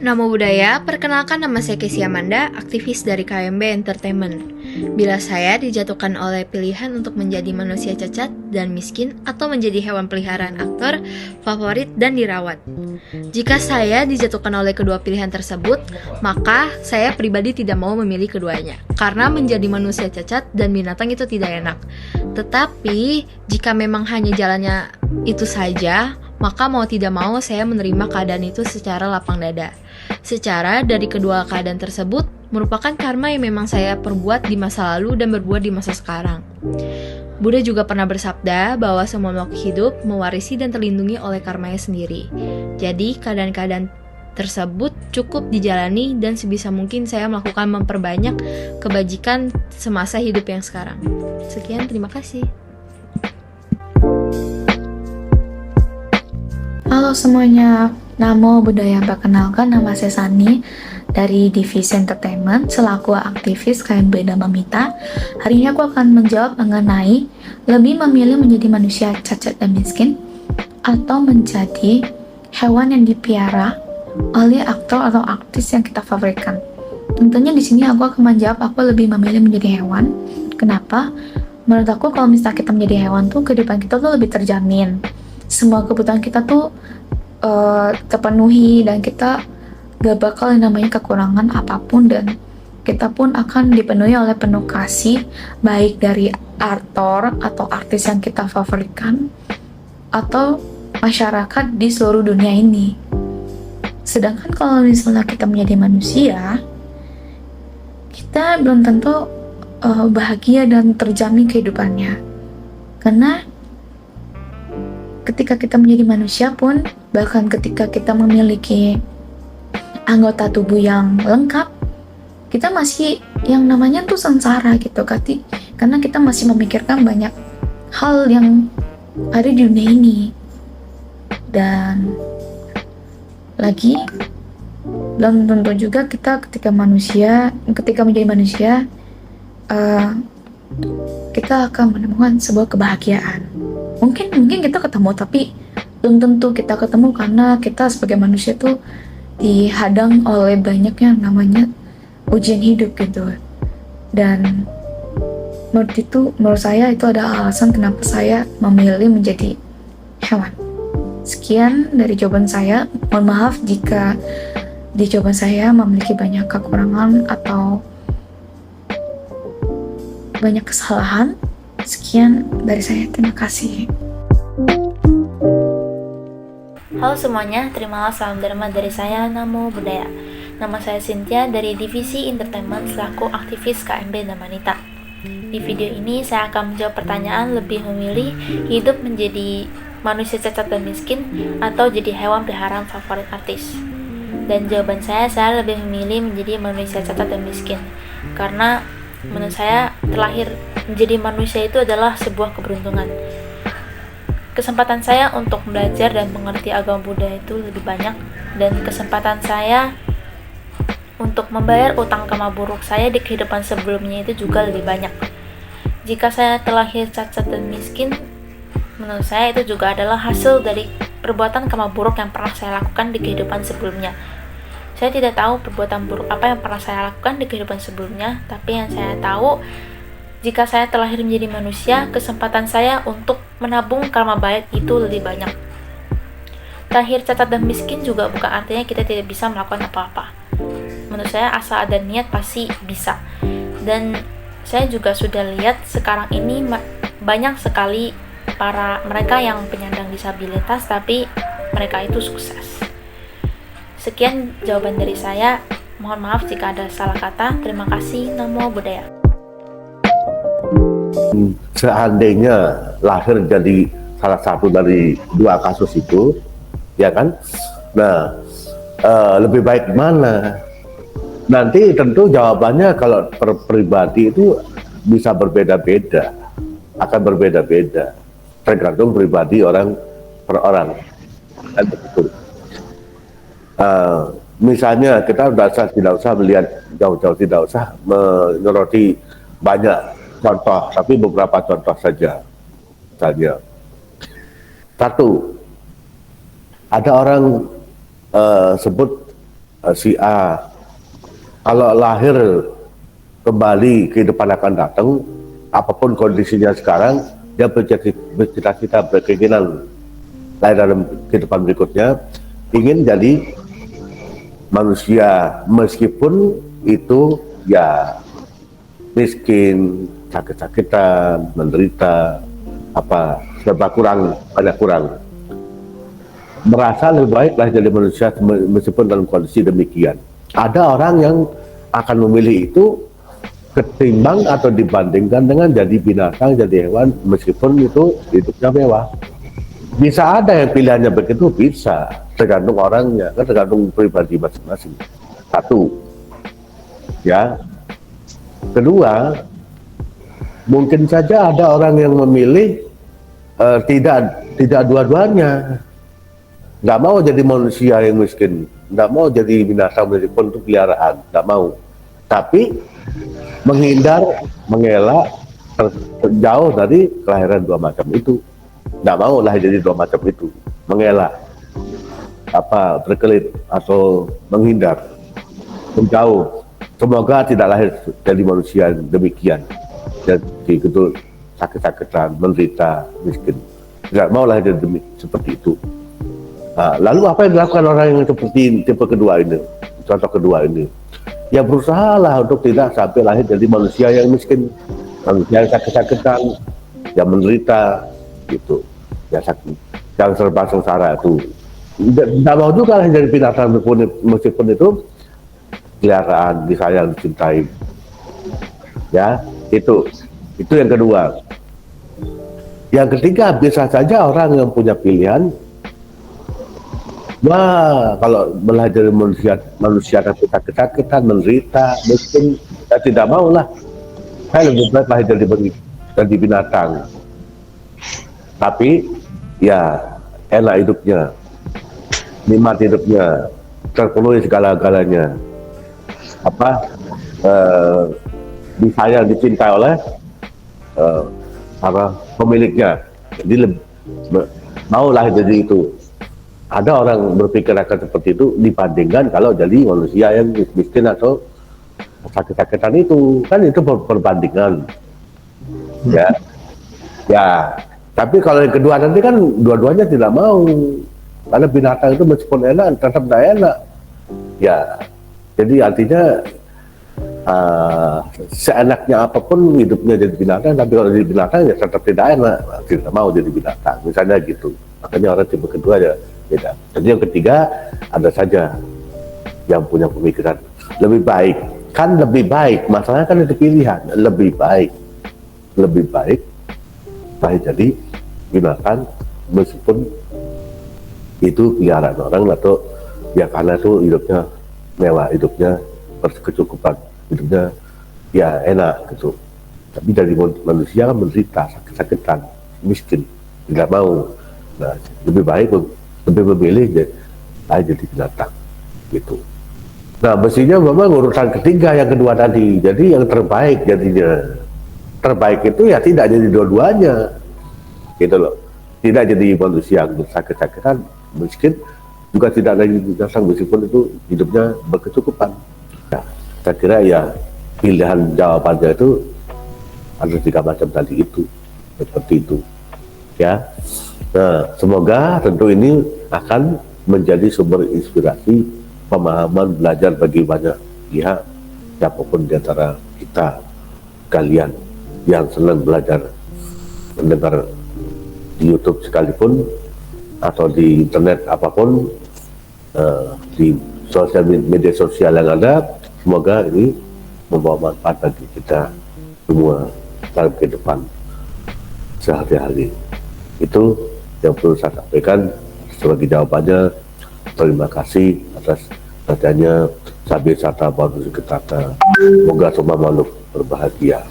Namo Buddhaya, perkenalkan nama saya Casey Amanda, aktivis dari KMB Entertainment. Bila saya dijatuhkan oleh pilihan untuk menjadi manusia cacat dan miskin atau menjadi hewan peliharaan aktor, favorit, dan dirawat. Jika saya dijatuhkan oleh kedua pilihan tersebut, maka saya pribadi tidak mau memilih keduanya. Karena menjadi manusia cacat dan binatang itu tidak enak. Tetapi, jika memang hanya jalannya itu saja, maka mau tidak mau saya menerima keadaan itu secara lapang dada. Secara dari kedua keadaan tersebut merupakan karma yang memang saya perbuat di masa lalu dan berbuat di masa sekarang. Buddha juga pernah bersabda bahwa semua makhluk hidup mewarisi dan terlindungi oleh karmanya sendiri. Jadi keadaan-keadaan tersebut cukup dijalani dan sebisa mungkin saya melakukan memperbanyak kebajikan semasa hidup yang sekarang. Sekian, terima kasih. Halo semuanya, Namo Buddhaya. Perkenalkan, nama saya Sani dari Divisi Entertainment selaku aktivis KMB Damamita. Hari ini aku akan menjawab mengenai lebih memilih menjadi manusia cacat dan miskin atau menjadi hewan yang dipiara oleh aktor atau artis yang kita favoritkan. Tentunya di sini aku akan menjawab aku lebih memilih menjadi hewan. Kenapa? Menurut aku kalau misalnya kita menjadi hewan tuh kehidupan kita tuh lebih terjamin. Semua kebutuhan kita tuh terpenuhi dan kita gak bakal yang namanya kekurangan apapun, dan kita pun akan dipenuhi oleh penuh kasih baik dari aktor atau artis yang kita favoritkan atau masyarakat di seluruh dunia ini. Sedangkan kalau misalnya kita menjadi manusia, kita belum tentu bahagia dan terjamin kehidupannya, karena ketika kita menjadi manusia pun, bahkan ketika kita memiliki anggota tubuh yang lengkap, kita masih yang namanya tuh sengsara gitu, karena kita masih memikirkan banyak hal yang ada di dunia ini. Dan lagi, belum tentu juga kita ketika menjadi manusia, kita akan menemukan sebuah kebahagiaan. Mungkin kita ketemu, tapi belum tentu kita ketemu karena kita sebagai manusia tuh dihadang oleh banyak yang namanya ujian hidup gitu. Dan menurut saya itu ada alasan kenapa saya memilih menjadi hewan. Sekian dari jawaban saya. Mohon maaf jika di jawaban saya memiliki banyak kekurangan atau banyak kesalahan. Sekian dari saya, terima kasih. Halo semuanya, terimalah salam dharma dari saya, Namo Buddhaya. Nama saya Cynthia dari Divisi Entertainment selaku aktivis KMB Damanita. Di video ini saya akan menjawab pertanyaan lebih memilih hidup menjadi manusia cacat dan miskin atau jadi hewan peliharaan favorit artis. Dan jawaban saya lebih memilih menjadi manusia cacat dan miskin, karena menurut saya terlahir menjadi manusia itu adalah sebuah keberuntungan. Kesempatan saya untuk belajar dan mengerti agama Buddha itu lebih banyak, dan kesempatan saya untuk membayar utang karma buruk saya di kehidupan sebelumnya itu juga lebih banyak. Jika saya terlahir cacat dan miskin, menurut saya itu juga adalah hasil dari perbuatan karma buruk yang pernah saya lakukan di kehidupan sebelumnya. Saya tidak tahu perbuatan buruk apa yang pernah saya lakukan di kehidupan sebelumnya, tapi yang saya tahu, jika saya terlahir menjadi manusia, kesempatan saya untuk menabung karma baik itu lebih banyak. Terlahir cacat dan miskin juga bukan artinya kita tidak bisa melakukan apa-apa. Menurut saya asal ada niat pasti bisa. Dan saya juga sudah lihat sekarang ini banyak sekali mereka yang penyandang disabilitas tapi mereka itu sukses. Sekian jawaban dari saya. Mohon maaf jika ada salah kata. Terima kasih. Namo Buddhaya. Seandainya lahir jadi salah satu dari dua kasus itu, ya kan? Nah, lebih baik mana? Nanti tentu jawabannya kalau per pribadi itu bisa berbeda-beda, akan berbeda-beda, tergantung pribadi orang per orang. Kan begitu. Misalnya kita tidak usah melihat jauh-jauh, tidak usah menyoroti banyak contoh, tapi beberapa contoh saja. Misalnya, satu, ada orang sebut si A kalau lahir kembali kehidupan akan datang, apapun kondisinya sekarang, dia bercita-cita, berkeinginan lahir dalam kehidupan berikutnya, ingin jadi manusia meskipun itu ya miskin, sakit-sakitan, menderita, apa serba kurang, banyak kurang. Merasa lebih baik lahir jadi manusia meskipun dalam kondisi demikian. Ada orang yang akan memilih itu ketimbang atau dibandingkan dengan jadi binatang, jadi hewan meskipun itu hidupnya mewah. Bisa ada yang pilihannya begitu, bisa, tergantung orangnya, kan tergantung pribadi masing-masing. Satu, ya. Kedua, mungkin saja ada orang yang memilih tidak dua-duanya. Nggak mau jadi manusia yang miskin, nggak mau jadi binatang meskipun itu peliharaan, nggak mau. Tapi menghindar, mengelak, jauh dari kelahiran dua macam itu. Nggak mau lah jadi dua macam itu, mengelak, berkelit atau menghindar, menjauh. Semoga tidak lahir jadi manusia yang demikian, jadi betul sakit-sakitan, menderita, miskin. Tidak mau lahir jadi seperti itu. Nah, lalu apa yang dilakukan orang yang seperti tipe kedua ini, contoh kedua ini? Ya berusahalah untuk tidak sampai lahir jadi manusia yang miskin, manusia yang sakit-sakitan, yang menderita, gitu, ya sakit, yang serba sengsara itu. Tidak mau juga lahir jadi binatang meskipun itu peliharaan, disayang, dicintai. Ya, itu yang kedua. Yang ketiga, bisa saja orang yang punya pilihan, wah, kalau belajar manusia tapi sakit-sakitan, menderita, mungkin saya tidak mau lah. Saya lebih baik lahir jadi binatang. Tapi ya enak hidupnya, nikmat hidupnya, terpenuhi segala-galanya. Disayang, dicintai oleh pemiliknya. Jadi mau lahir jadi itu. Ada orang berpikir akan seperti itu dibandingkan kalau jadi manusia yang miskin atau sakit-sakitan itu, kan itu perbandingan. Ya. Tapi kalau yang kedua nanti kan dua-duanya tidak mau, karena binatang itu meskipun enak tetap tidak enak. Ya, jadi artinya seenaknya apapun hidupnya jadi binatang, tapi kalau jadi binatang ya tetap tidak enak, tidak mau jadi binatang, misalnya gitu. Makanya orang tipe kedua ya beda. Jadi yang ketiga ada saja yang punya pemikiran lebih baik, masalahnya kan itu pilihan, lebih baik baik jadi binatang meskipun itu peliharaan orang, atau ya karena itu hidupnya mewah, hidupnya berkecukupan, hidupnya ya enak gitu. Tapi dari manusia kan menderita, sakit-sakitan, miskin, tidak mau. Nah, lebih memilih jadi binatang gitu. Nah, mestinya memang urusan ketiga yang kedua tadi, jadi yang terbaik jadinya. Terbaik itu ya tidak jadi dua-duanya gitu loh, tidak jadi manusia yang sakit-sakitan, miskin, juga tidak lagi binatang meskipun itu hidupnya berkecukupan. Nah, saya kira ya pilihan jawabannya itu ada 3 macam tadi itu, seperti itu ya. Nah, semoga tentu ini akan menjadi sumber inspirasi, pemahaman, belajar bagi banyak pihak, siapapun di antara kita, kalian yang senang belajar, mendengar di YouTube sekalipun atau di internet apapun, di media sosial yang ada. Semoga ini membawa manfaat bagi kita semua dalam kehidupan sehari-hari. Itu yang perlu saya sampaikan sebagai jawabannya. Terima kasih atas perhatiannya. Sabi Sata Baru Seketata. Semoga semua makhluk berbahagia.